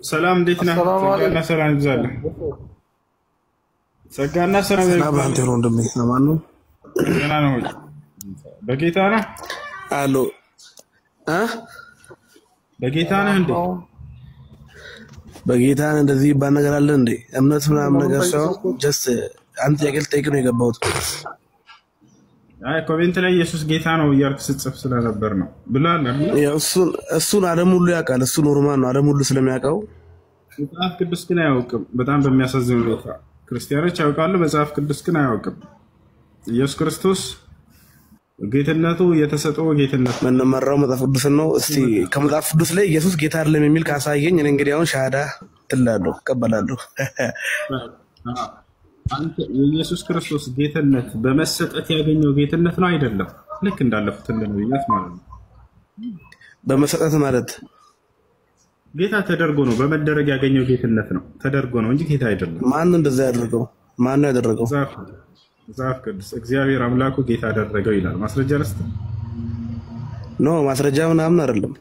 ሰላም እንዴት ነህ? ጸጋና ሰላም ይብዛልህ። ጸጋና ሰላም አንተ ነው እንደም ማን ነው? ገና ነው። በጌታ ነህ? አሎ በጌታ ነህ እንዴ? በጌታ ነህ እንደዚህ ይባል ነገር አለ እንዴ? እምነት ምናምን ነገር ሰው ጀስት አንተ ያገል ጠይቅ ነው የገባሁት። አይ ኮሜንት ላይ ኢየሱስ ጌታ ነው እያልክ ስትጽፍ ስለነበር ነው ብላል አይደል? እሱን ዓለም ሁሉ ያውቃል። እሱ ኖርማል ነው ዓለም ሁሉ ስለሚያውቀው። መጽሐፍ ቅዱስ ግን አያውቅም። በጣም በሚያሳዝን ሁኔታ ክርስቲያኖች ያውቃሉ፣ መጽሐፍ ቅዱስ ግን አያውቅም። ኢየሱስ ክርስቶስ ጌትነቱ የተሰጠው ጌትነት የምንመራው መጽሐፍ ቅዱስ ነው። እስቲ ከመጽሐፍ ቅዱስ ላይ ኢየሱስ ጌታ አይደለም የሚል ካሳየኝ እኔ እንግዲህ አሁን ሻሃዳ ትላለሁ እቀበላለሁ። አንተ የኢየሱስ ክርስቶስ ጌትነት በመሰጠት ያገኘው ጌትነት ነው አይደለም? ልክ እንዳለፉት ነብያት ማለት ነው። በመሰጠት ማለት ጌታ ተደርጎ ነው፣ በመደረግ ያገኘው ጌትነት ነው። ተደርጎ ነው እንጂ ጌታ አይደለም። ማን እንደዛ ያደረገው? ማን ነው ያደረገው? መጽሐፍ ቅዱስ እግዚአብሔር አምላኩ ጌታ አደረገው ይላል። ማስረጃ ለስተ ኖ ማስረጃ ምናምን አይደለም።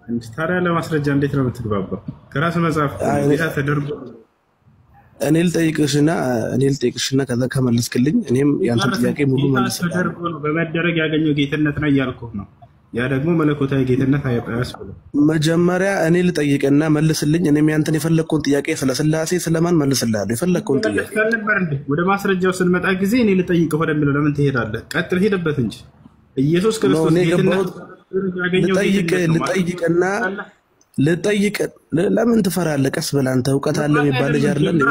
እንዴ ታዲያ ለማስረጃ እንዴት ነው የምትግባባው? ከራስ መጽሐፍ ጌታ ተደርጎ እኔ ልጠይቅሽና ከዛ ከመለስክልኝ እኔም ያንተ ጥያቄ ሙሉ መልስልኝ። ተደርጎ ነው በመደረግ ያገኘው ጌትነት ነው እያልኩህ ነው። ያ ደግሞ መለኮታዊ ጌትነት አያስፈልግም። መጀመሪያ እኔ ልጠይቅና መልስልኝ። እኔም ያንተን የፈለግከውን ጥያቄ ስለ ሥላሴ ስለማን መልስልሃለሁ። የፈለግከውን ጥያቄ ካልነበር እንዴ ወደ ማስረጃው ስንመጣ ጊዜ እኔ ልጠይቅህ ወደሚለው ለምን ትሄዳለህ? ቀጥል፣ ሄደበት እንጂ ኢየሱስ ክርስቶስ ጌትነት ልጠይቅ ለምን ትፈራለህ? ቀስ ብለህ አንተ እውቀት አለ የሚባል ልጅ አይደለም እንዴ?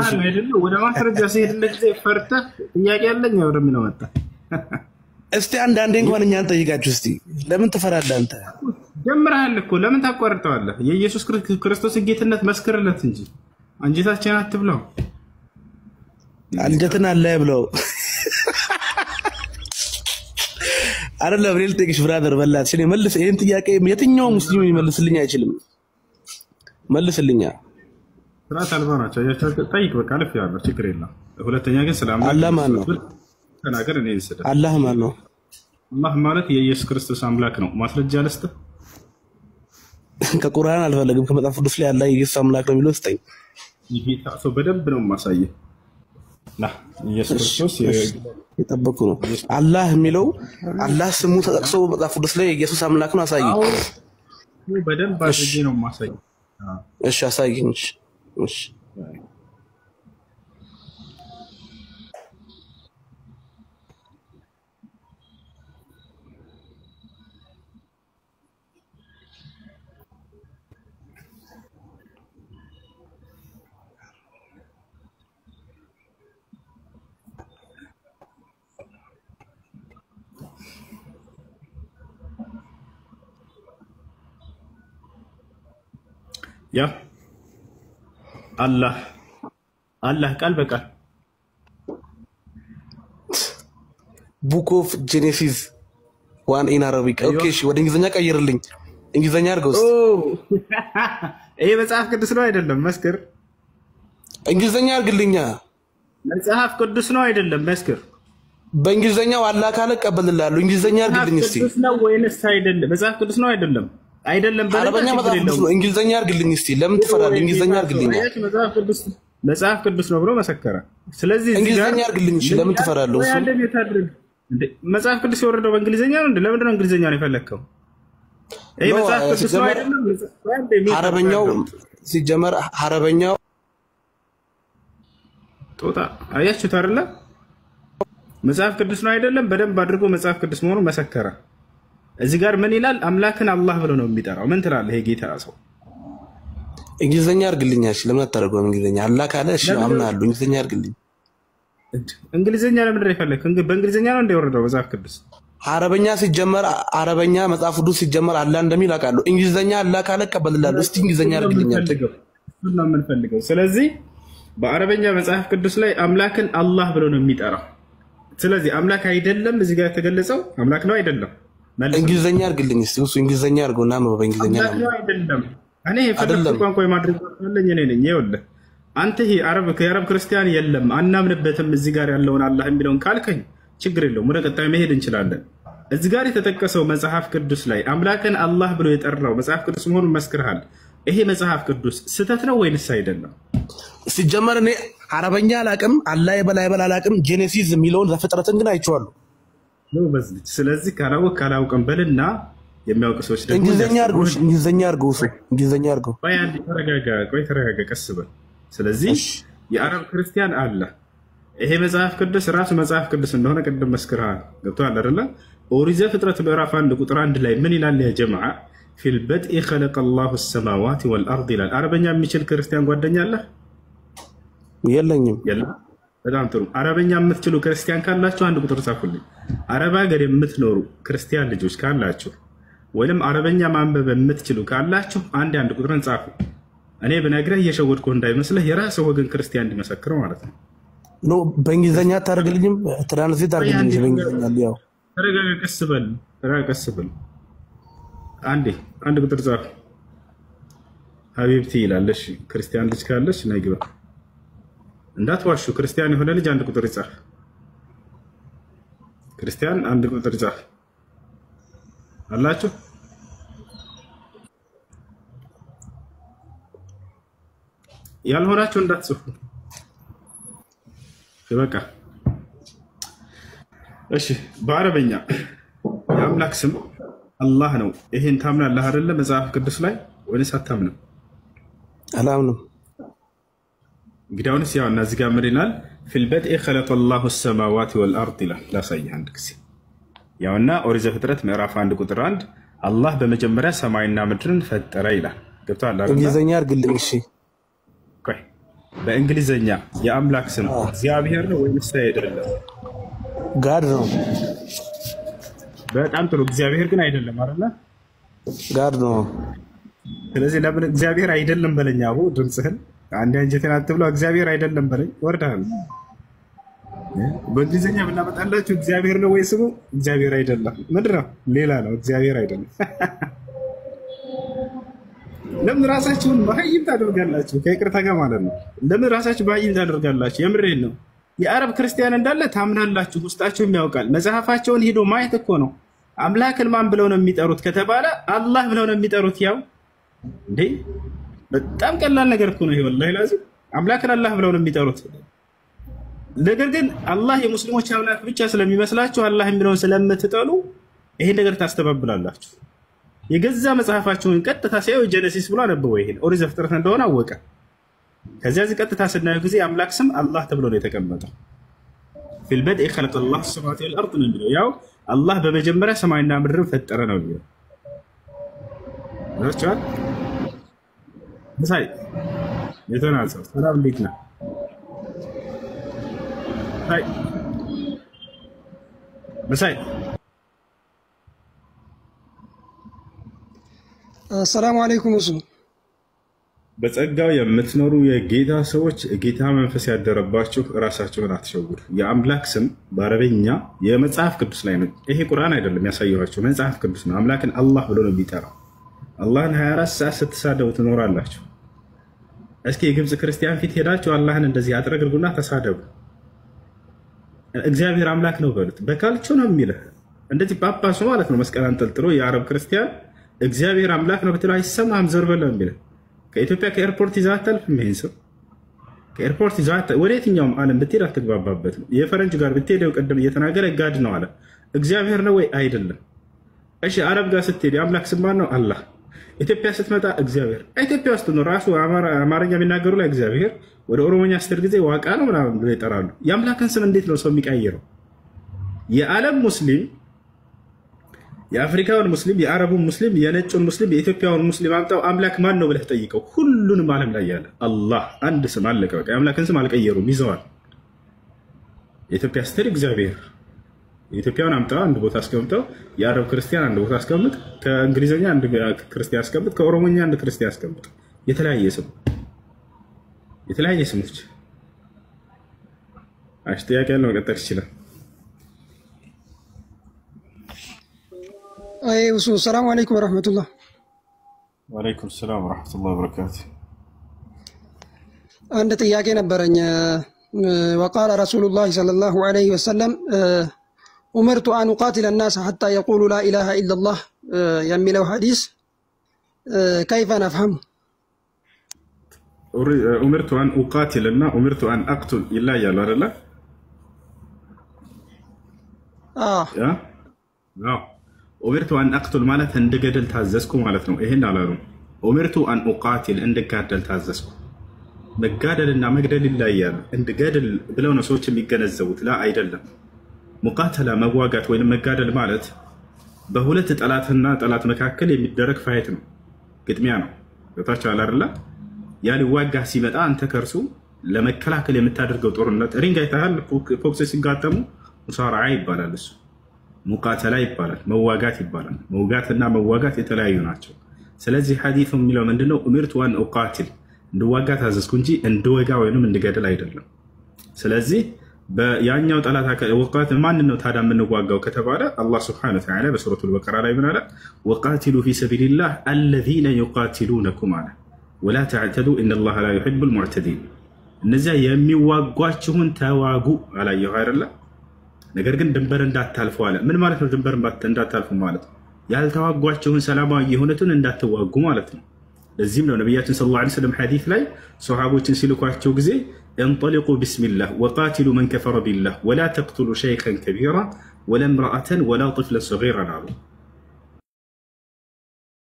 ወደ ማስረጃ ሲሄድልህ ጊዜ ፈርተህ ጥያቄ ያለኝ ወደሚለው መጣ። እስቲ አንዴ እንኳን እኛን ጠይቃችሁ እስቲ ለምን ትፈራለህ አንተ? ጀምረሃል እኮ ለምን ታቋርጠዋለህ? የኢየሱስ ክርስቶስ ጌትነት መስክርለት እንጂ አንጀታችን አትብለው። አንጀትን አለ ብለው አይደለም። እኔ ልጠይቅሽ ብራዘር በላትሽ እኔ መልስ። ይሄን ጥያቄ የትኛው ሙስሊም ይመልስልኝ አይችልም። መልስልኛ። ስርዓት አልባ ናቸው። አያቸው ጠይቅ በቃ ልፍ ያለው ችግር የለም። ሁለተኛ ግን ሰላም አላህ ማን ነው? ተናገር። እኔ ልስደ አላህ ማን ነው? አላህ ማለት የኢየሱስ ክርስቶስ አምላክ ነው። ማስረጃ ልስጥህ። ከቁርአን አልፈለግም ከመጽሐፍ ቅዱስ ላይ አላህ የኢየሱስ አምላክ ነው የሚለው ስጠኝ። ይሄ ታሶ በደንብ ነው ማሳየህ። ኢየሱስ ክርስቶስ የጠበቁ ነው አላህ የሚለው አላህ ስሙ ተጠቅሶ መጽሐፍ ቅዱስ ላይ የኢየሱስ አምላክ ነው አሳየኝ። በደንብ አድርጌ ነው ማሳየህ። እሺ አሳየኝ። እሺ ያ አላህ ቃል በቃል ቡክ ኦፍ ጄኔሲስ 1 ኢን አረቢክ። ኦኬ እሺ ወደ እንግሊዘኛ ቀይርልኝ። እንግሊዘኛ አድርገው። ይሄ መጽሐፍ ቅዱስ ነው አይደለም? መስክር። እንግሊዘኛ አድርግልኛ። መጽሐፍ ቅዱስ ነው አይደለም? መስክር። በእንግሊዘኛው አላህ ካለ ቀበልላለሁ። እንግሊዘኛ አድርግልኝ እስቲ። ቅዱስ ነው ወይንስ አይደለም? መጽሐፍ ቅዱስ ነው አይደለም? አይደለም አረበኛ መጽሐፍ ቅዱስ ነው። እንግሊዘኛ አድርግልኝ እስቲ። ለምን ትፈራለህ? እንግሊዘኛ አድርግልኝ። መጽሐፍ ቅዱስ ነው ብሎ መሰከረ። ስለዚህ እንግሊዘኛ አድርግልኝ እሺ። ለምን ትፈራለህ? መጽሐፍ ቅዱስ የወረደው በእንግሊዘኛ ነው እንዴ? ለምንድን ነው እንግሊዘኛ ነው የፈለከው? ይሄ መጽሐፍ ቅዱስ ነው አይደለም? አረበኛው ሲጀመር አረበኛው ጦጣ አያችሁት አይደለ? መጽሐፍ ቅዱስ ነው አይደለም? በደንብ አድርጎ መጽሐፍ ቅዱስ መሆኑን መሰከረ። እዚህ ጋር ምን ይላል? አምላክን አላህ ብሎ ነው የሚጠራው። ምን ትላለህ? ይሄ ጌታ ሰው እንግሊዘኛ አድርግልኝ እሺ። ለምን አታደርገውም? እንግሊዘኛ አላህ ካለ እሺ አምናለሁ። እንግሊዘኛ አድርግልኝ። እንግሊዘኛ ለምን ይፈልክ? በእንግሊዘኛ ነው እንደወረደው መጽሐፍ ቅዱስ። አረበኛ ሲጀመር አረበኛ መጽሐፍ ቅዱስ ሲጀመር አላህ እንደሚል አውቃለሁ። እንግሊዘኛ አላህ ካለ ቀበልላለሁ። እስቲ እንግሊዘኛ አድርግልኝ ነው የምንፈልገው። ስለዚህ በአረበኛ መጽሐፍ ቅዱስ ላይ አምላክን አላህ ብሎ ነው የሚጠራው። ስለዚህ አምላክ አይደለም እዚህ ጋር የተገለጸው አምላክ ነው አይደለም? እንግሊዘኛ አድርግልኝ እስቲ። እሱ እንግሊዘኛ አድርገውና ነው በእንግሊዘኛ ነው አይደለም? እኔ የፈለኩት ቋንቋ የማድረግ ያለኝ እኔ ነኝ። ይኸውልህ አንተ ይሄ የአረብ ክርስቲያን የለም አናምንበትም እዚህ ጋር ያለውን አላህ የሚለውን ካልከኝ ችግር የለውም፣ ወደ ቀጣይ መሄድ እንችላለን። እዚህ ጋር የተጠቀሰው መጽሐፍ ቅዱስ ላይ አምላክን አላህ ብሎ የጠራው መጽሐፍ ቅዱስ መሆኑን መስክርሃል። ይሄ መጽሐፍ ቅዱስ ስተት ነው ወይንስ አይደለም? ሲጀመር እኔ አረበኛ አላቅም፣ አላህ የበላይ አላቅም። ጄኔሲስ የሚለውን ዘፍጥረትን ግን አይቼዋለሁ ነው በዚህ። ስለዚህ ካላውቅም በልና የሚያውቅ ሰዎች ደግሞ እንግሊዘኛ አድርገው እንግሊዘኛ አድርገው። ተረጋጋ፣ ቀስ በል። ስለዚህ የአረብ ክርስቲያን አለ። ይሄ መጽሐፍ ቅዱስ ራሱ መጽሐፍ ቅዱስ እንደሆነ ቅድም መስክረሃል። ገብቶሃል አይደለ? ኦሪት ዘፍጥረት ምዕራፍ 1 ቁጥር 1 ላይ ምን ይላል? ያ ጀማዓ ፊል በድኢ ኸለቀ አላሁ ሰማዋት ወልአርድ ይላል። አረበኛ የሚችል ክርስቲያን ጓደኛ አለህ? የለኝም። በጣም ጥሩ። አረበኛ የምትችሉ ክርስቲያን ካላችሁ አንድ ቁጥር ጻፉልኝ። አረብ ሀገር የምትኖሩ ክርስቲያን ልጆች ካላችሁ ወይም አረበኛ ማንበብ የምትችሉ ካላችሁ አንድ ቁጥርን ጻፉ። እኔ ብነግርህ እየሸወድኩህ እንዳይመስልህ የራስህ ወገን ክርስቲያን እንዲመሰክረው ማለት ነው። ኖ በእንግሊዘኛ አታደርግልኝም? ትራንስሌት አድርግልኝ በእንግሊዘኛ። ያው ተረጋጋ፣ ቀስ በል። አንድ ቁጥር ጻፍ። ሀቢብቲ ይላል። እሺ ክርስቲያን ልጅ ካለች ነይ ግባ። እንዳትዋሹ። ክርስቲያን የሆነ ልጅ አንድ ቁጥር ይጻፍ። ክርስቲያን አንድ ቁጥር ይጻፍ አላችሁ? ያልሆናችሁ እንዳትጽፉ። በቃ እሺ። በአረበኛ የአምላክ ስም አላህ ነው። ይሄን ታምናለህ አይደለ? መጽሐፍ ቅዱስ ላይ ወይስ አታምንም? አላምንም። እንግዲያውንስ ያው እና እዚህ ጋር ምን ይላል? ፊል በድኢ ኸለቀ አላሁ ሰማዋት ወልአርድ ይላል። ላሳይህ አንድ ጊዜ። ያውና ኦሪት ዘፍጥረት ምዕራፍ 1 ቁጥር 1 አላህ በመጀመሪያ ሰማይና ምድርን ፈጠረ ይላል። ገብቶሃል አይደል? እንግሊዘኛ አድርግልኝ። እሺ በእንግሊዘኛ የአምላክ ስም እግዚአብሔር ነው ወይስ አይደለም? ጋድ ነው። በጣም ጥሩ። እግዚአብሔር ግን አይደለም አይደለ? ጋድ ነው። ስለዚህ ለምን እግዚአብሔር አይደለም በለኝ። አቡ ድምፅህን አንድ አንጀቴን አትብለው። እግዚአብሔር አይደለም በለኝ። ወርዳል። በእንግሊዘኛ ብናመጣላችሁ እግዚአብሔር ነው ወይ ስሙ? እግዚአብሔር አይደለም። ምንድን ነው? ሌላ ነው። እግዚአብሔር አይደለም። ለምን ራሳችሁን በሀይም ታደርጋላችሁ? ከይቅርታ ጋር ማለት ነው። ለምን ራሳችሁ በሀይም ታደርጋላችሁ? የምሬን ነው። የአረብ ክርስቲያን እንዳለ ታምናላችሁ፣ ውስጣችሁም ያውቃል። መጽሐፋቸውን ሄዶ ማየት እኮ ነው። አምላክን ማን ብለው ነው የሚጠሩት ከተባለ አላህ ብለው ነው የሚጠሩት። ያው እንዴ በጣም ቀላል ነገር እኮ ነው ይሄ። ወላሂ ላዚም አምላክን አላህ ብለው ነው የሚጠሩት። ነገር ግን አላህ የሙስሊሞች አምላክ ብቻ ስለሚመስላችሁ አላህ የሚለውን ስለምትጠሉ ይሄን ነገር ታስተባብላላችሁ። የገዛ መጽሐፋቸውን ቀጥታ ሲያዩ ጄኔሲስ ብሎ አነበው። ይሄን ኦሪት ዘፍጥረት እንደሆነ አወቀ። ከዚያ እዚህ ቀጥታ ስናየው ጊዜ አምላክ ስም አላህ ተብሎ ነው የተቀመጠው። ፊል በድኢ ኸለቀ አላሁ ሰማዋት ወልአርድ ነው የሚለው። ያው አላህ በመጀመሪያ ሰማይና ምድርን ፈጠረ ነው የሚለው። ናቸዋል መሳይ የተናጸው ሰላም እንዴት ነህ? መሳይ السلام عليكم وسلم በጸጋው የምትኖሩ የጌታ ሰዎች ጌታ መንፈስ ያደረባችሁ ራሳችሁን አትሸውዱ። የአምላክ ስም በአረበኛ የመጽሐፍ ቅዱስ ላይ ነው። ይሄ ቁርአን አይደለም ያሳየኋችሁ፣ መጽሐፍ ቅዱስ ነው። አምላክን አላህ ብሎ ነው የሚጠራው። አላህን 24 ሰዓት ስትሳደቡ ትኖራላችሁ። እስኪ የግብፅ ክርስቲያን ፊት ሄዳችሁ አላህን እንደዚህ አጥረግርጉና ተሳደቡ። እግዚአብሔር አምላክ ነው በሉት። በካልቾ ነው የሚልህ እንደዚህ ጳጳሱ ማለት ነው መስቀል አንጠልጥሎ የአረብ ክርስቲያን እግዚአብሔር አምላክ ነው ብትለው አይሰማህም። ዘር በለው የሚልህ ከኢትዮጵያ ከኤርፖርት ይዘህ አታልፍም። ይሄን ሰው ከኤርፖርት ይዘህ ወደ የትኛውም ዓለም ብትሄድ አትግባባበትም። የፈረንጅ ጋር ብትሄድ ቅድም እየተናገረ ጋድ ነው አለ። እግዚአብሔር ነው ወይ? አይደለም። እሺ አረብ ጋር ስትሄድ የአምላክ ስም ማን ነው? አላህ። ኢትዮጵያ ስትመጣ እግዚአብሔር። ኢትዮጵያ ውስጥ ነው ራሱ አማርኛ የሚናገሩ ላይ እግዚአብሔር፣ ወደ ኦሮሞኛ ስትሄድ ጊዜ ዋቃ ነው ምናምን ብሎ ይጠራሉ። የአምላክን ስም እንዴት ነው ሰው የሚቀይረው? የዓለም ሙስሊም፣ የአፍሪካውን ሙስሊም፣ የአረቡን ሙስሊም፣ የነጩን ሙስሊም፣ የኢትዮጵያውን ሙስሊም አምጣው አምላክ ማን ነው ብለህ ጠይቀው። ሁሉንም ዓለም ላይ ያለ አላህ አንድ ስም አለቀ በቃ። የአምላክን ስም አልቀየሩም፣ ይዘዋል። የኢትዮጵያ ስትሄድ እግዚአብሔር፣ የኢትዮጵያውን አምጣ አንድ ቦታ አስቀምጠው፣ የአረብ ክርስቲያን አንድ ቦታ አስቀምጥ፣ ከእንግሊዝኛ አንድ ክርስቲያን አስቀምጥ፣ ከኦሮሞኛ አንድ ክርስቲያን አስቀምጥ። የተለያየ ስም፣ የተለያየ ስሞች። አሽ ጥያቄ ያለው መቀጠል ይችላል። السلام عليكم ورحمة الله. وعليكم السلام ورحمة الله وبركاته. عند ጥያቄ ነበረኝ وقال رسول الله صلى الله عليه وسلم أمرت أن أقاتل الناس حتى يقولوا لا إله إلا الله የሚለው ሐዲስ كيف نفهم ኡምርቱ አን ኡቃቲል እና ኡምርቱ አን አቅቱል ይለያያሉ አይደለ? ያ ኡምርቱ አን አቅቱል ማለት እንድገድል ታዘዝኩ ማለት ነው። ይሄን አላሉ። ኡምርቱ አን ኡቃቲል እንድጋደል ታዘዝኩ። መጋደልና መግደል ይለያያሉ። እንድገድል ብለው ነው ሰዎች የሚገነዘቡት። ላ አይደለም። ሙቃተላ መዋጋት ወይም መጋደል ማለት በሁለት ጠላትና ጠላት መካከል የሚደረግ ፋይት ነው፣ ግጥሚያ ነው። ታቻ አይደለ? ያ ሊዋጋ ሲመጣ አንተ ከርሱ ለመከላከል የምታደርገው ጦርነት ሪንግ አይተሃል። ፎክስ ሲጋጠሙ ሙሳራዓ ይባላል። እሱ ሙቃተላ ይባላል፣ መዋጋት ይባላል። መውጋትና መዋጋት የተለያዩ ናቸው። ስለዚህ ሐዲሱ የሚለው ምንድነው? ኡሚርቱ አን ኡቃቲል እንድዋጋ ታዘዝኩ እንጂ እንድወጋ ወይንም እንድገድል አይደለም። ስለዚህ በያኛው ጠላት ወቃት ማን ነው ታዲያ የምንዋጋው ከተባለ አላህ Subhanahu Wa Ta'ala በሱረቱል በቀራ ላይ ምን አለ? ወቃቲሉ ፊ ሰቢልላህ الذين يقاتلونكم አለ ወላ ተዕተዱ ኢነላህ ላ ዩሂቡል ሙዕተዲን። እነዚያ የሚዋጓችሁን ተዋጉ አላየሁ አይደለ? ነገር ግን ድንበር እንዳታልፉ አለ። ምን ማለት ነው ድንበር እንዳታልፉ ማለት? ያልተዋጓችሁን ሰላማዊ የሆኑትን እንዳትዋጉ ማለት ነው። ለዚህም ነው ነብያችን ሰለላሁ ዐለይሂ ወሰለም ሐዲስ ላይ ሱሐቦችን ሲልኳቸው ጊዜ እንጠሊቁ ቢስሚላህ ወቃቲሉ መን ከፈረ ቢላህ ወላ ተቅቱሉ ሸይኸን ከቢራ ወላ እምረአተን ወላ ጥፍለን ሰጊራን አሉ።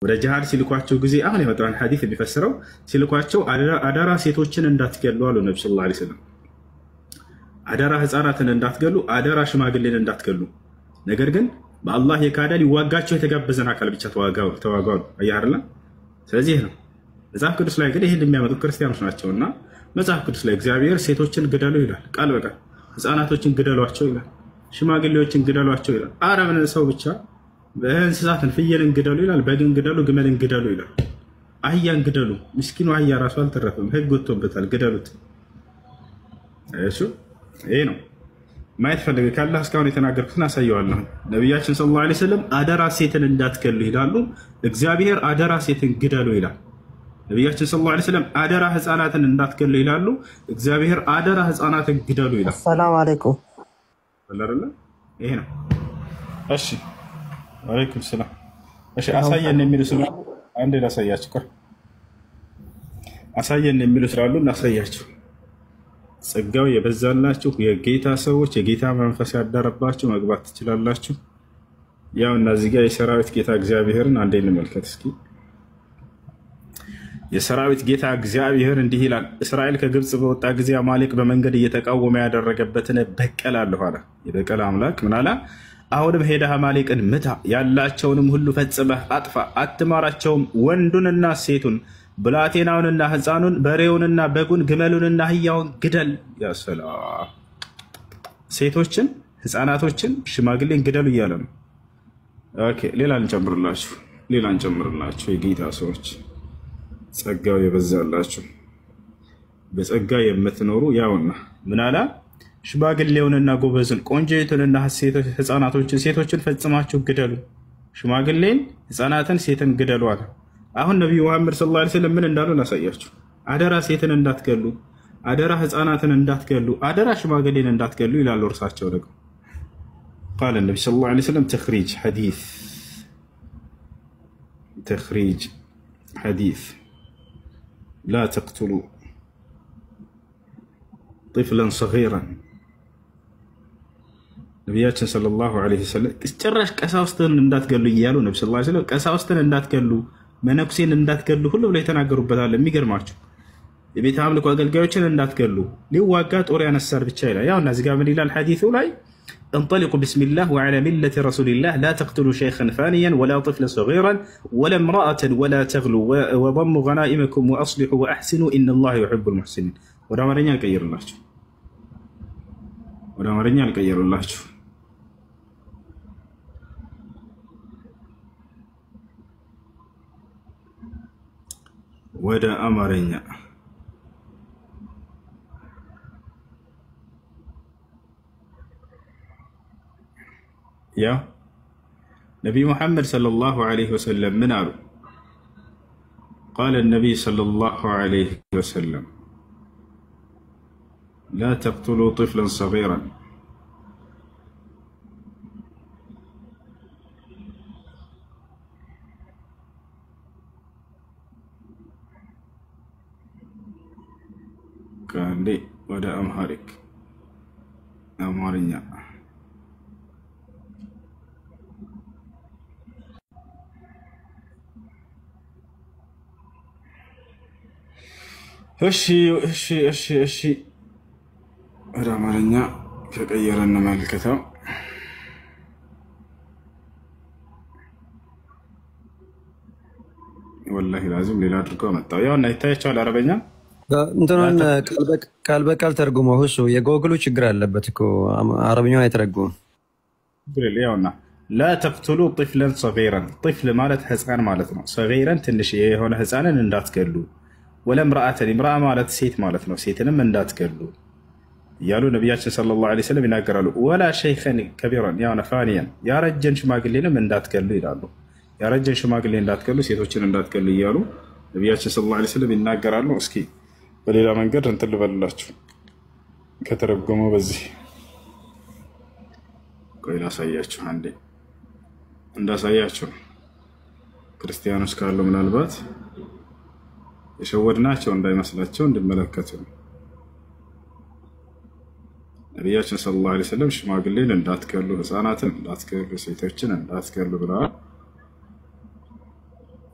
ወደ ጂሃድ ሲልኳቸው ጊዜ አሁን የመጣውን ሐዲስ የሚፈስረው ሲልኳቸው አደራ ሴቶችን እንዳትገሉ አሉ ነብዩ ሰለላሁ ዐለይሂ ወሰለም። አደራ ህፃናትን እንዳትገሉ፣ አደራ ሽማግሌን እንዳትገሉ። ነገር ግን በአላህ የካደ ሊዋጋቸው የተጋበዘን አካል ብቻ ተዋጋሉ። አያርላ ስለዚህ ነው መጽሐፍ ቅዱስ ላይ ግን ይሄን የሚያመጡት ክርስቲያኖች ናቸውና መጽሐፍ ቅዱስ ላይ እግዚአብሔር ሴቶችን ግደሉ ይላል፣ ቃል በቃል ህፃናቶችን ግደሏቸው ይላል፣ ሽማግሌዎችን ግደሏቸው ይላል። አረምን ሰው ብቻ በእንስሳትን ፍየልን ግደሉ ይላል፣ በግን ግደሉ፣ ግመልን ግደሉ ይላል፣ አህያን ግደሉ። ምስኪኑ አህያ ራሱ አልተረፈም፣ ህግ ወጥቶበታል፣ ግደሉት። እሺ ይሄ ነው ማየት ፈልገህ ካለ እስካሁን የተናገርኩትን አሳየዋለሁ። ነብያችን ሰለላሁ ዐለይሂ ወሰለም አደራ ሴትን እንዳትገሉ ይላሉ፣ እግዚአብሔር አደራ ሴትን ግደሉ ይላል። ነብያችን ሰለላሁ ዐለይሂ ወሰለም አደራ ህፃናትን እንዳትገሉ ይላሉ፣ እግዚአብሔር አደራ ህፃናትን ግደሉ ይላል። ሰላም አለይኩም ወላሂ ይሄ ነው። እሺ ወአለይኩም ሰላም። እሺ አሳየን የሚሉ ስላሉ አንዴ ላሳያችሁ። ቆይ አሳየን የሚሉ ስላሉ እናሳያችሁ። ጸጋው የበዛላችሁ የጌታ ሰዎች የጌታ መንፈስ ያደረባችሁ መግባት ትችላላችሁ። ያው እነዚህ ጋር የሰራዊት ጌታ እግዚአብሔርን አንዴ እንመልከት እስኪ። የሰራዊት ጌታ እግዚአብሔር እንዲህ ይላል፣ እስራኤል ከግብጽ በወጣ ጊዜ አማሌቅ በመንገድ እየተቃወመ ያደረገበትን በቀላለሁ አለ። የበቀል አምላክ ምን አለ? አሁንም ሄደህ አማሌቅን ምታ፣ ያላቸውንም ሁሉ ፈጽመህ አጥፋ፣ አትማራቸውም፣ ወንዱንና ሴቱን፣ ብላቴናውንና ህፃኑን፣ በሬውንና በጉን፣ ግመሉንና አህያውን ግደል። ያሰላ ሴቶችን፣ ህፃናቶችን፣ ሽማግሌን ግደሉ እያለ ነው። ኦኬ ሌላ እንጨምርላችሁ የጌታ ሰዎች ጸጋው የበዛላችሁ በጸጋ የምትኖሩ ያውና ምን አለ? ሽማግሌውንና ጎበዝን፣ ቆንጆይቱንና ህፃናቶችን፣ ሴቶችን ፈጽማችሁ ግደሉ። ሽማግሌን፣ ህፃናትን፣ ሴትን ግደሉ አለ። አሁን ነብዩ መሐመድ ሰለላሁ ዐለይሂ ወሰለም ምን እንዳሉ ላሳያችሁ። አደራ ሴትን እንዳትገሉ፣ አደራ ህፃናትን እንዳትገሉ፣ አደራ ሽማግሌን እንዳትገሉ ይላሉ። እርሳቸው ደግሞ قال النبي صلى الله عليه وسلم تخريج حديث لا تقتلوا طفلا صغيرا ነቢያችን ሰለላሁ ዐለይሂ ወሰለም ጭራሽ ቀሳውስትን እንዳትገሉ እያሉ ነብዩ ሰለላሁ ዐለይሂ ወሰለም ቀሳውስትን እንዳትገሉ፣ መነኩሴን እንዳትገሉ ሁሉ ብለው የተናገሩበታል። የሚገርማችሁ የቤተ አምልኮ አገልጋዮችን እንዳትገሉ፣ ሊዋጋ ጦር ያነሳር ብቻ ይላል። ያው እዚህ ጋር ምን ይላል ሐዲሱ ላይ? انطلقوا بسم الله وعلى ملة رسول الله لا تقتلوا شيخا فانيا ولا طفلا صغيرا ولا امرأة ولا تغلوا وضموا غنائمكم وأصلحوا وأحسنوا إن الله يحب المحسنين. ወደ አማርኛ አልቀየሩላችሁ። ወደ አማርኛ يا نبي محمد صلى الله عليه وسلم من قالوا؟ قال النبي صلى الله عليه وسلم لا تقتلوا طفلا صغيرا አንዴ ወደ አምሃሪክ አማርኛ እሺ ወደ አማርኛ ከቀየረን እንመልከተው። ወላሂ ላዚም ሌላ አድርገው መጣው። ያው እና ይታያቸዋል አረበኛ እንትኑን ቃል በቃል ተርጉመው እሱ የጎግሉ ችግር አለበት እኮ አረብኛው አይተረጉም። ያውና ላ ተቅቱሉ ጥፍለን ሰጊረን ጥፍል ማለት ህፃን ማለት ነው። ሰጊረን ትንሽ የሆነ ህፃንን እንዳትገሉ። ወለም ረአተን ምራአ ማለት ሴት ማለት ነው። ሴትንም እንዳትገሉ እያሉ ነቢያችን ሰለላሁ ዐለይሂ ወሰለም ይናገራሉ። ወላ ሸይኸን ከቢረን ያው ነፋኒያን ያረጀን ሽማግሌንም እንዳትገሉ ይላሉ። ያረጀን ሽማግሌ እንዳትገሉ፣ ሴቶችን እንዳትገሉ እያሉ ነቢያችን ሰለላሁ ዐለይሂ ወሰለም ይናገራሉ። እስኪ በሌላ መንገድ እንትን ልበልላችሁ ከተረጎመው በዚህ ቆይ ላሳያችሁ። አንዴ እንዳሳያችሁ ክርስቲያኖች ካሉ ምናልባት የሸወድናቸው እንዳይመስላቸው እንድመለከቱ ነቢያችን ሰለላሁ ዐለይሂ ወሰለም ሽማግሌን እንዳትገሉ፣ ህፃናትን እንዳትገሉ፣ ሴቶችን እንዳትገሉ ብለዋል።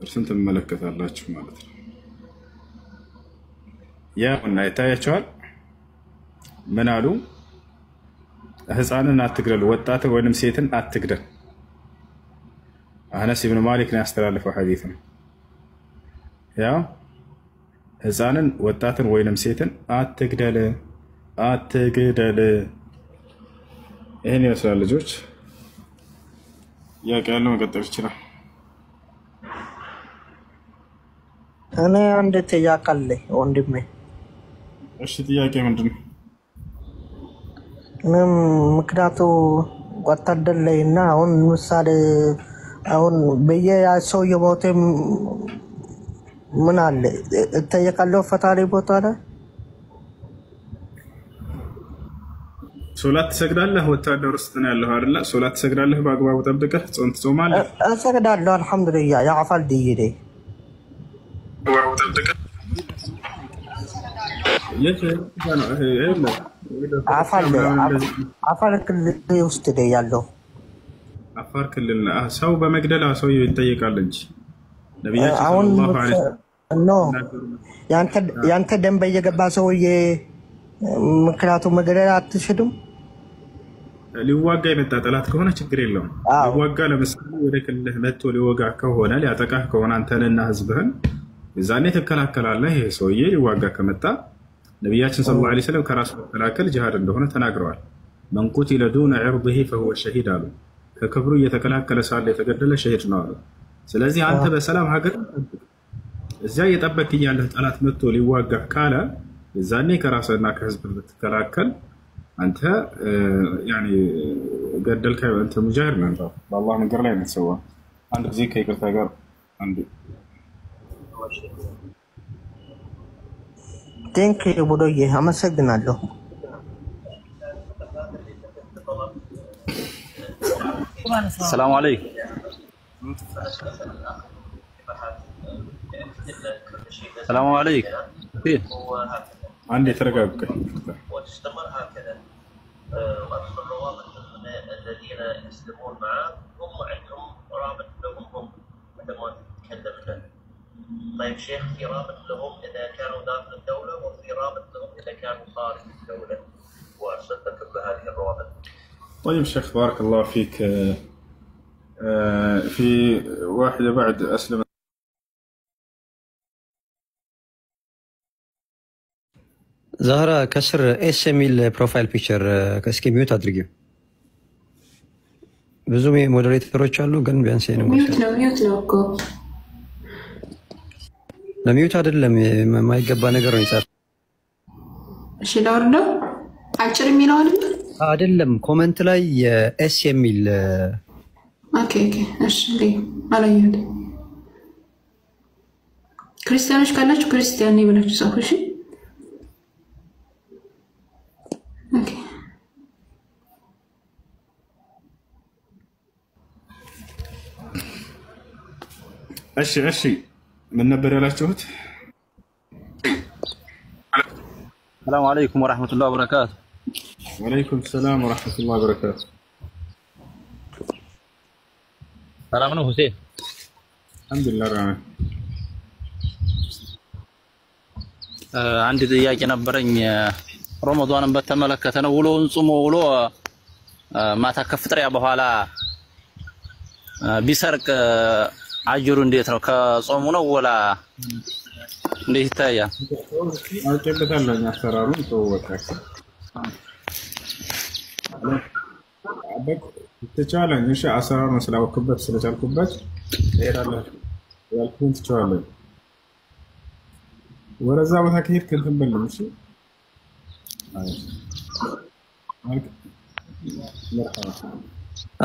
እርሱን ትመለከታላችሁ ማለት ነው። ያው እና ይታያቸዋል። ምን አሉ? ህፃንን አትግደሉ፣ ወጣትን ወይንም ሴትን አትግደል። አነስ ኢብኑ ማሊክ ነው ያስተላለፈው ሐዲስ ነው። ያው ህፃንን ወጣትን ወይንም ሴትን አትግደል ይሄን ይመስላል ልጆች። ጥያቄ ያለው መቀጠል ይችላል። እኔ አንድ ጥያቄ አለኝ ወንድሜ። እሺ ጥያቄ ምንድን ነው? ምክንያቱ ወታደር ላይ እና አሁን ምሳሌ አሁን በየሰው የሞተ ምን አለ እጠየቃለሁ ፈጣሪ ቦታ ላይ ሶላት ትሰግዳለህ? ወታደር ውስጥ ነው ያለው አይደል? ሶላት ትሰግዳለህ? በአግባቡ ጠብቀህ ጾም ትጾማለህ? እሰግዳለሁ አልሐምዱሊላህ። ያዕፋል ድይዴ በአግባቡ ጠብቀህ አፋር ክልል ውስጥ ነው ያለው። አፋር ክልል ሰው በመግደል ሰው ይጠየቃል እንጂ ነብያችን አሁን ሰለላሁ ዐለይሂ ወሰለም ያንተ ደንብ እየገባ ሰውዬ ምክንያቱም መግደል አትችልም። ሊዋጋ የመጣ ጠላት ከሆነ ችግር የለውም። ሊዋጋ ለምሳሌ ወደ ክልልህ መጥቶ ሊወጋ ከሆነ ሊያጠቃህ ከሆነ አንተንና ህዝብህን የዛኔ ትከላከላለህ። ይሄ ሰውዬ ሊዋጋ ከመጣ ነቢያችን ሰለላሁ ዐለይሂ ወሰለም ከራሱ መከላከል ጂሃድ እንደሆነ ተናግረዋል። መን ቁቲለ ዱነ ዒርዲሂ ፈሁወ ሸሂድ አሉ። ከክብሩ እየተከላከለ ሳለ የተገደለ ሸሂድ ነው አሉ። ስለዚህ አንተ በሰላም ሀገር እዚያ እየጠበቅህ እያለህ ጠላት መጥቶ ሊዋጋ ካለ የዛኔ ከራስህና ከህዝብ ብትከላከል አንተ ያኔ ገደልከ አንተ ሙጃሂድ ነህ። በአላህ መንገድ ላይ የምትሰዋ አንድ ጊዜ ከይቅርታ ጋር አንዱ ቴንክ ዩ ብሎዬ አመሰግናለሁ። السلام عليكم. السلام عليكم. كيف؟ عندي ترقب وتستمر هكذا. وأدخل روابط الذين يسلمون معه هم عندهم رابط لهم هم مثل ما تكلمنا. طيب شيخ في رابط لهم إذا كانوا داخل الدولة وفي رابط لهم إذا كانوا خارج الدولة وأرسلت كل هذه الروابط. طيب شيخ بارك الله فيك. في واحدة بعد أسلم ዛህራ ከስር ኤስ የሚል ፕሮፋይል ፒክቸር እስኪ ሚዩት አድርጊው። ብዙ ሞዴሬተሮች አሉ ግን ቢያንስ ነው ሚዩት ነው እኮ ለሚዩት አይደለም የማይገባ ነገር ነው ይጻፍ። እሺ ላውርደው አጭር የሚለው አይደለም ኮሜንት ላይ የኤስ የሚል ኦኬ እሺ አላየሁት። ክርስቲያኖች ካላችሁ ክርስቲያን ነኝ ብላችሁ ጻፉ። እሺ እሺ ምን ነበር ያላችሁት? السلام عليكم ورحمة الله وبركاته. وعليكم السلام ورحمة الله وبركاته. سلام عليكم حسين. الحمد لله رحمة. عندي ጥያቄ ነበረኝ ረመዳንን በተመለከተ ነው። ውሎውን ጾሞ ውሎ ማታ ከፍጥሪያ በኋላ ቢሰርቅ አጅሩ እንዴት ነው? ከጾሙ ነው ወላ እንዴት ይታያል? አውቄበታለሁ አሰራሩን ተወቀ ትቻለኝ። እሺ አሰራሩን ስላወቅኩበት ስለቻልኩበት እሄዳለሁ ያልኩን ትቻለኝ። ወረዛ ቦታ ከሄድክ እንትን በልም። እሺ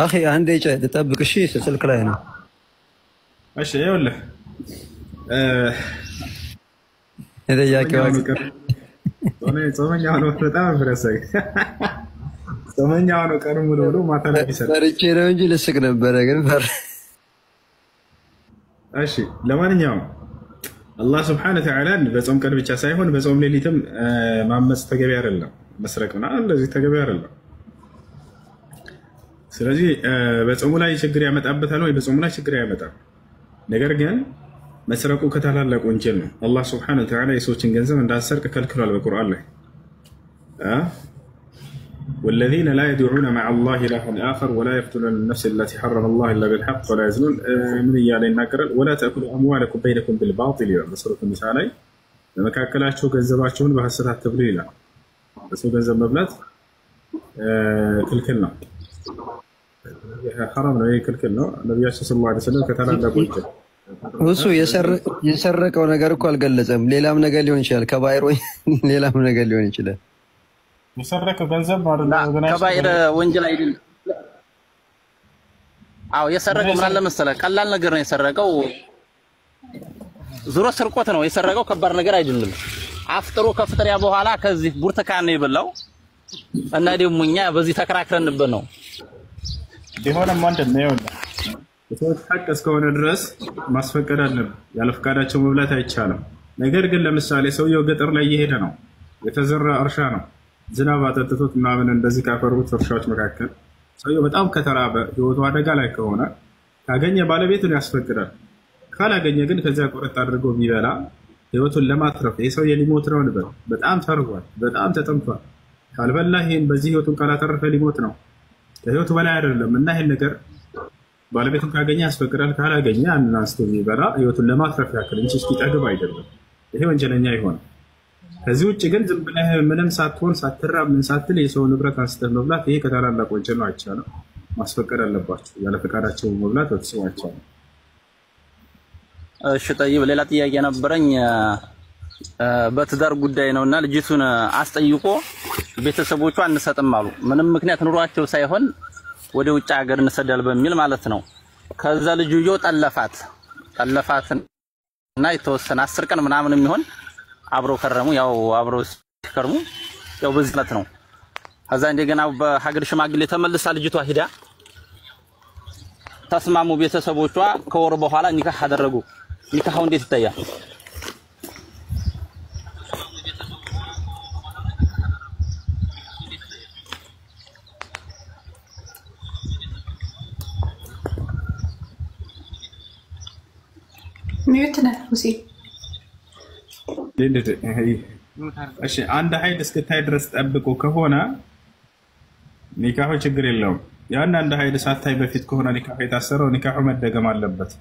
አኺ አንዴ ልጠብቅ። እሺ ስልክ ላይ ነው። እሺ ይኸውልህ የጥያቄው ጾመኛው ነው። በጣም ፍረሰኝ ጾመኛው ነው። ቀኑ ሙሉ ብሎ ማታ ላይ ቢሰጥ ፈርቼ ነው እንጂ ልስቅ ነበረ ግን ፈር እሺ ለማንኛውም አላህ Subhanahu Wa Ta'ala በጾም ቀን ብቻ ሳይሆን በጾም ሌሊትም ማመጽ ተገቢ አይደለም። መስረቅና እንደዚህ ተገቢ አይደለም። ስለዚህ በጾሙ ላይ ችግር ያመጣበታል ወይ? በጾሙ ላይ ችግር ያመጣል። ነገር ግን መስረቁ ከታላላቅ ወንጀል ነው። አላህ Subhanahu Wa Ta'ala የሰዎችን ገንዘብ እንዳሰርቅ ከልክሏል በቁርአን ላይ والذين لا يدعون مع الله إلها آخر ولا يقتلون النفس التي حرم الله إلا بالحق ولا يزنون من يالين نكرل ولا تأكلوا أموالكم بينكم بالباطل بسورة النساء علي لما كاكلاتشو كذباتشون بحسدها التبليل بس هو كذب مبلغ كلكلنا حرام ነው ይከልከልነው። ነብያችን ሰለላሁ ዐለይሂ ወሰለም ከተላላቁ ወንጀል እሱ የሰረቀው ነገር እኮ አልገለጸም። ሌላም ነገር ሊሆን ይችላል። ከባይር ወይ ሌላም ነገር ሊሆን ይችላል። የሰረቀው ገንዘብ ማለት ነው። ከባይር ወንጀል አይደለም። አዎ የሰረቀው ምን አለ መሰለህ፣ ቀላል ነገር ነው የሰረቀው። ዙሮ ስርቆት ነው የሰረቀው፣ ከባድ ነገር አይደለም። አፍጥሮ ከፍጥሪያ በኋላ ከዚህ ብርቱካን ነው የበላው እና ደግሞ እኛ በዚህ ተከራክረንበት ነው ቢሆንም ወንድም ነው የሰዎች ሐቅ እስከሆነ ድረስ ማስፈቀድ አለብን። ያለ ፈቃዳቸው መብላት አይቻልም። ነገር ግን ለምሳሌ ሰውየው ገጠር ላይ እየሄደ ነው፣ የተዘራ እርሻ ነው፣ ዝናብ አጠጥቶት ምናምን እንደዚህ ካፈሩት እርሻዎች መካከል ሰውየው በጣም ከተራበ ህይወቱ አደጋ ላይ ከሆነ ካገኘ ባለቤቱን ያስፈቅዳል። ካላገኘ ግን ከዚያ ቆረጥ አድርጎ ቢበላ ህይወቱን ለማትረፍ ይሄ ሰውዬ ሊሞት ነው እንበል። በጣም ተርቧል፣ በጣም ተጠምቷል። ካልበላ ይሄን በዚህ ህይወቱን ካላተረፈ ሊሞት ነው፣ ከህይወቱ በላይ አይደለም። እና ይሄን ነገር ባለቤቱን ካገኘ ያስፈቅዳል። ካላገኘ ያንን አንስቶ ቢበላ ህይወቱን ለማትረፍ ያክል እንጂ እስኪጠግብ አይደለም። ይሄ ወንጀለኛ ይሆናል። ከዚህ ውጭ ግን ዝም ብለህ ምንም ሳትሆን ሳትራብ ምን ሳትል የሰው ንብረት አንስተህ መብላት ይሄ ከታላላቅ ወንጀል ነው። አይቻልም። ማስፈቀድ አለባችሁ። ያለ ፈቃዳቸው መብላት በፍጹም አይቻልም። እሺ ጠይብ፣ ሌላ ጥያቄ ነበረኝ። በትዳር ጉዳይ ነውና ልጅቱን አስጠይቆ ቤተሰቦቿ አንሰጥም አሉ። ምንም ምክንያት ኑሯቸው ሳይሆን ወደ ውጭ ሀገር እንሰዳል በሚል ማለት ነው። ከዛ ልጅየው ጠለፋትና የተወሰነ 10 ቀን ምናምን የሚሆን አብረው ከረሙ። ያው አብረው ሲከርሙ ያው በዚህ ማለት ነው። ከዛ እንደገና በሀገር ሽማግሌ ተመልሳ ልጅቷ ሂዳ ተስማሙ ቤተሰቦቿ። ከወር በኋላ ኒካህ አደረጉ። ኒካሁ እንዴት ይታያል? ሚዩት ነህ ሁሴን። እሺ አንድ ሀይድ እስክታይ ድረስ ጠብቆ ከሆነ ኒካሁ ችግር የለውም። ያን አንድ ሀይድ ሳታይ በፊት ከሆነ ኒካሁ የታሰረው ኒካሁ መደገም አለበት።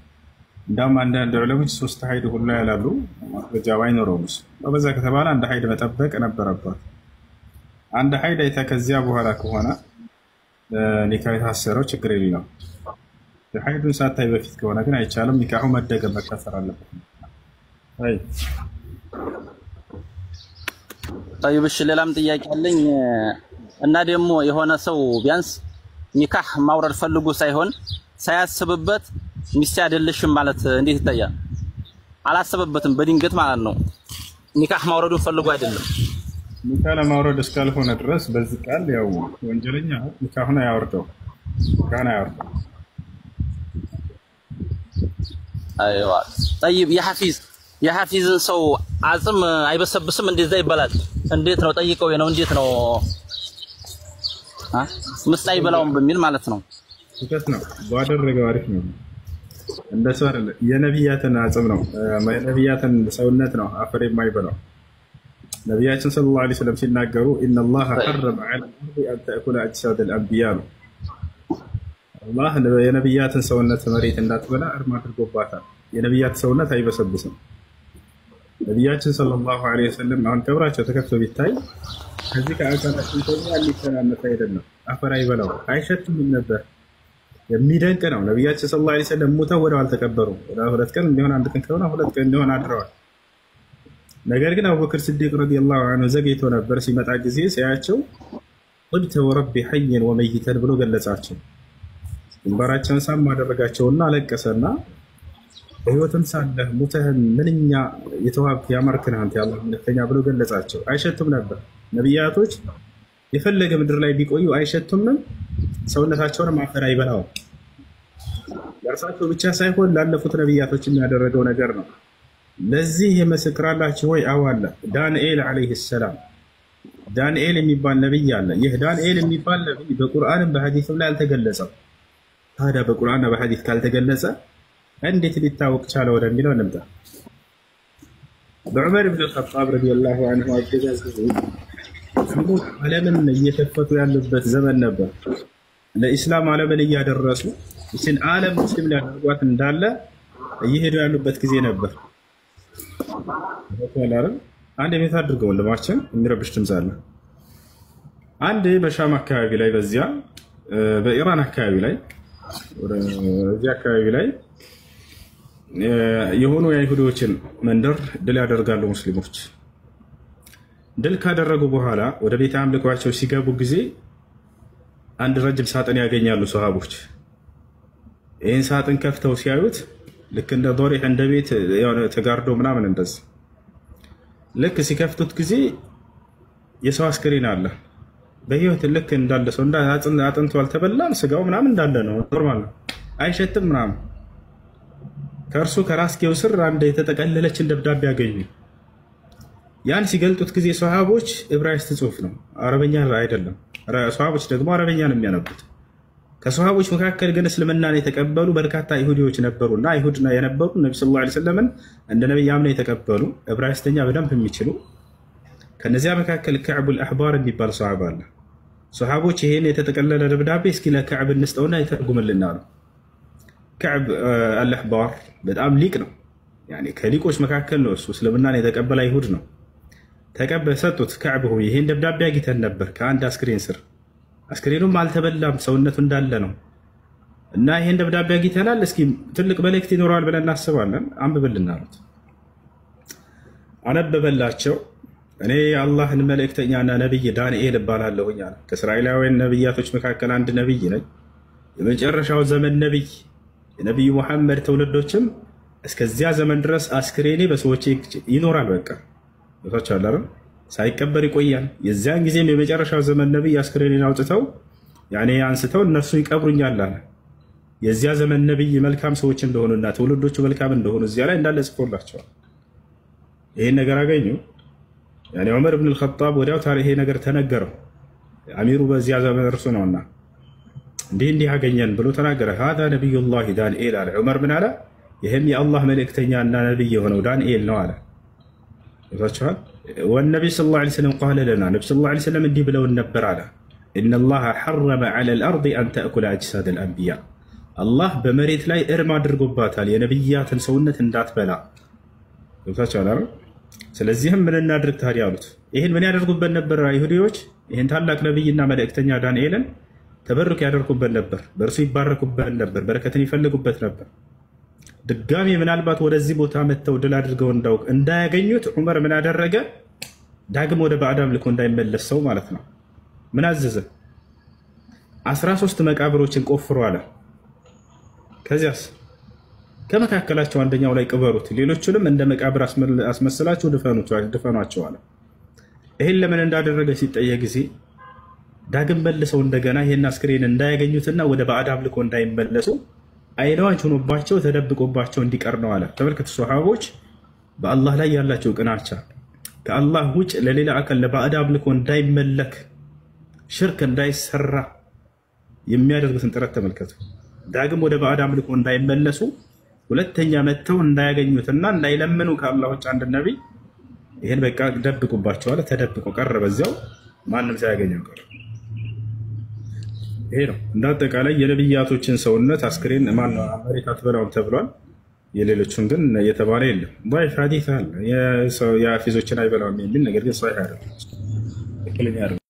እንዳውም አንዳንድ ዑለሞች 3 ሀይድ ሁሉ ያላሉ ማስረጃ ባይኖረውም በዛ ከተባለ አንድ ሀይድ መጠበቅ ነበረባት። አንድ ሀይድ አይታ ከዚያ በኋላ ከሆነ ኒካሁ የታሰረው ችግር የለውም። ሀይዱን ሳታይ በፊት ከሆነ ግን አይቻልም። ኒካሁ መደገም መታሰር አለበት። አይ طيب ሌላም ጥያቄ አለኝ። እና ደግሞ የሆነ ሰው ቢያንስ ኒካህ ማውረድ ፈልጎ ሳይሆን ሳያስብበት ሚስት አይደለሽም ማለት እንዴት ይታያል? አላሰበበትም በድንገት ማለት ነው። ኒካህ ማውረዱን ፈልጎ አይደለም። ኒካህ ለማውረድ እስካልሆነ ድረስ በዚህ ቃል ያው ወንጀለኛ ኒካሁን አያወርደው። አይዋ طيب የሐፊዝን ሰው አጽም አይበሰብስም እንደዛ ይባላል። እንዴት ነው ጠይቀው ነው እንዴት ነው ምስጥ አይበላውም በሚል ማለት ነው። ስህተት ነው። ባደረገው አሪፍ ነው። እንደሱ አይደለ። የነብያትን አጽም ነው የነብያትን ሰውነት ነው አፈር የማይበላው። ነቢያችን ሰለላሁ ዐለይሂ ወሰለም ሲናገሩ ኢነላህ ሐረመ ዐለ አልአርድ አን ተእኩለ አጅሳድ አልአንቢያ ነው። አላህ የነብያትን ሰውነት መሬት እንዳትበላ እርም አድርጎባታል። የነብያት ሰውነት አይበሰብስም። ነቢያችን ሰለላሁ ዐለይሂ ወሰለም አሁን ቀብራቸው ተከፍቶ ቢታይ ከዚህ ከአካላችን ተኛ ሊተናነስ አይደለም። አፈር አይበላው አይሸትም ነበር። የሚደንቅ ነው። ነቢያችን ሰለላሁ ዐለይሂ ወሰለም ሞተው ወዲያው አልተቀበሩም። ወደ 2 ቀን እንዲሆን 1 ቀን ከሆነ 2 ቀን እንዲሆን አድረዋል። ነገር ግን አቡበክር ሲዲቅ ረዲየላሁ ዐንሁ ዘግይቶ ነበር። ሲመጣ ጊዜ ሲያያቸው ቁልተ ወረቢ ሐየን ወመይተን ብሎ ገለጻቸው። ግንባራቸውን ሳም አደረጋቸውና አለቀሰና በህይወትም ሳለህ ሙተህም ምንኛ የተዋብክ ያማርክ ነህ አንተ የአላህ መልእክተኛ ብሎ ገለጻቸው። አይሸቱም ነበር። ነቢያቶች የፈለገ ምድር ላይ ቢቆዩ አይሸቱምም፣ ሰውነታቸውንም አፈር አይበላውም። ለእርሳቸው ብቻ ሳይሆን ላለፉት ነቢያቶች የሚያደረገው ነገር ነው። ለዚህ የመስክራላችሁ ወይ? አዎ አለ። ዳንኤል ዓለይሂ ሰላም ዳንኤል የሚባል ነብይ አለ። ይህ ዳንኤል የሚባል ነብይ በቁርአንም በሐዲስም ላይ አልተገለጸም። ታዲያ በቁርአንና በሐዲስ ካልተገለጸ እንዴት ሊታወቅ ቻለ ወደሚለው እንምጣ። በዑመር ኢብኑ ኸጣብ ረዲየላሁ ዐንሁ አገዛዝ ጊዜ ዓለምን እየከፈቱ ያሉበት ዘመን ነበር። ለኢስላም ዓለምን እያደረሱ እችን ዓለም ሙስሊም ሊያደርጓት እንዳለ እየሄዱ ያሉበት ጊዜ ነበር። አንድ ቤት አድርገው ወንድማችን የሚረብሽ ድምፅ አለ። አንድ በሻም አካባቢ ላይ በዚያ በኢራን አካባቢ ላይ ወደዚህ አካባቢ ላይ የሆኑ የአይሁዶችን መንደር ድል ያደርጋሉ ሙስሊሞች። ድል ካደረጉ በኋላ ወደ ቤተ አምልኳቸው ሲገቡ ጊዜ አንድ ረጅም ሳጥን ያገኛሉ ሷሃቦች። ይህን ሳጥን ከፍተው ሲያዩት ልክ እንደ ዶሪህ እንደ ቤት ተጋርዶ ምናምን እንደዚህ ልክ ሲከፍቱት ጊዜ የሰው አስክሬን አለ በህይወት ልክ እንዳለ ሰው አጥንቱ አልተበላም፣ ስጋው ምናምን እንዳለ ነው። ኖርማል ነው፣ አይሸትም ምናምን። ከእርሱ ከራስጌው ስር አንድ የተጠቀለለችን ደብዳቤ ያገኙ። ያን ሲገልጡት ጊዜ ሷሃቦች ዕብራይስጥ ጽሑፍ ነው፣ አረበኛ አይደለም። ሷሃቦች ደግሞ አረበኛ ነው የሚያነቡት። ከሷሃቦች መካከል ግን እስልምናን የተቀበሉ በርካታ ይሁዲዎች ነበሩና አይሁድና የነበሩ ነብዩ ሰለላሁ ዐለይሂ ወሰለም እንደ ነብይ አምነው የተቀበሉ ዕብራይስጥኛ በደንብ የሚችሉ ከነዚያ መካከል ከዕቡል አሕባር የሚባል ሷሃባ አለ። ሷሃቦች ይሄን የተጠቀለለ ደብዳቤ እስኪ ለከዕብ እንስጠውና ይተርጉምልና ነው። ከዕብ አልአሕባር በጣም ሊቅ ነው። ያኔ ከሊቆች መካከል ነው። እሱ እስልምናን የተቀበለ አይሁድ ነው። ሰጡት። ከዕብ ሆይ ይሄን ደብዳቤ አግኝተን ነበር ከአንድ አስክሬን ስር፣ አስክሬኑም አልተበላም፣ ሰውነቱ እንዳለ ነው እና ይሄን ደብዳቤ አግኝተናል፣ እስኪ ትልቅ መልእክት ይኖረዋል ብለን እናስባለን፣ አንብብልን አሉት። አነበበላቸው። እኔ የአላህን መልእክተኛና ነብይ ዳንኤል እባላለሁኝ አለ። ከእስራኤላውያን ነብያቶች መካከል አንድ ነብይ ነኝ፣ የመጨረሻው ዘመን ነብይ። የነብዩ መሐመድ ትውልዶችም እስከዚያ ዘመን ድረስ አስክሬኔ በሰዎች ይኖራል። በቃ ወታቻለ ሳይቀበር ይቆያል። የዚያን ጊዜም የመጨረሻው ዘመን ነብይ አስክሬኔን አውጥተው ያኔ አንስተው እነሱ ይቀብሩኛል አለ። የዚያ ዘመን ነብይ መልካም ሰዎች እንደሆኑና ትውልዶቹ መልካም እንደሆኑ እዚያ ላይ እንዳለ ጽፎላቸዋል። ይሄን ነገር አገኙ። ያኔ ዑመር ኢብኑ አልኸጣብ ወዲያው ታሪክ ይሄ ነገር ተነገረው። አሚሩ በዚያ ዘመን እርሱ ነውና እንዲህ አገኘን ብሎ ተናገረ። هذا نبي الله ዳንኤል አለ። ዑመር ምን አለ? ይሄም የአላህ መልእክተኛና ነብይ የሆነው ዳንኤል ነው አለ። ወታቻል والنبي صلى الله عليه وسلم قال لنا نبي صلى الله عليه وسلم እንዲህ ብለው ነበር አለ ان الله حرم على الارض ان تاكل اجساد الانبياء አላህ በመሬት ላይ እርም አድርጎባታል የነብያትን ሰውነት እንዳትበላ። ወታቻል ስለዚህም ምን እናድርግ ታዲያ አሉት። ይሄን ምን ያደርጉበት ነበር አይሁዲዎች? ይሄን ታላቅ ነብይና መልእክተኛ ዳንኤልን ተበሩክ ያደርጉበት ነበር፣ በእርሱ ይባረኩበት ነበር፣ በረከትን ይፈልጉበት ነበር። ድጋሚ ምናልባት ወደዚህ ቦታ መተው ድል አድርገው እንዳያገኙት ዑመር ምን አደረገ? ዳግም ወደ ባዕድ አምልኮ እንዳይመለስ ሰው ማለት ነው። ምን አዘዘ? 13 መቃብሮችን ቆፍሩ አለ። ከዚያስ ከመካከላቸው አንደኛው ላይ ቅበሩት፣ ሌሎቹንም እንደ መቃብር አስመስላችሁ ድፈኗቸው አለ። ይሄን ለምን እንዳደረገ ሲጠየቅ ጊዜ ዳግም መልሰው እንደገና ይሄን አስክሬን እንዳያገኙትና ወደ ባዕድ አምልኮ እንዳይመለሱ አይነዋች ሆኖባቸው ተደብቆባቸው እንዲቀር ነው አለ። ተመልከቱ ሱሐቦች በአላህ ላይ ያላቸው ቅናቻ ከአላህ ውጭ ለሌላ አካል ለባዕድ አምልኮ እንዳይመለክ ሽርክ እንዳይሰራ የሚያደርጉትን ጥረት ተመልከቱ። ዳግም ወደ ባዕድ አምልኮ እንዳይመለሱ ሁለተኛ መተው እንዳያገኙትና እንዳይለምኑ ከአላህ ውጭ አንድ ነብይ ይሄን በቃ ደብቁባቸዋል። ተደብቆ ቀረ፣ በዚያው ማንም ሳያገኘው ቀረ። ይሄ ነው እንዳጠቃላይ የነብያቶችን ሰውነት አስክሬን ማን አሜሪካ ትበላው ተብሏል። የሌሎቹን ግን የተባለ የለም። ضعيف حديث አለ የሐፊዞችን አይበላም የሚል ነገር ግን صحيح አይደለም።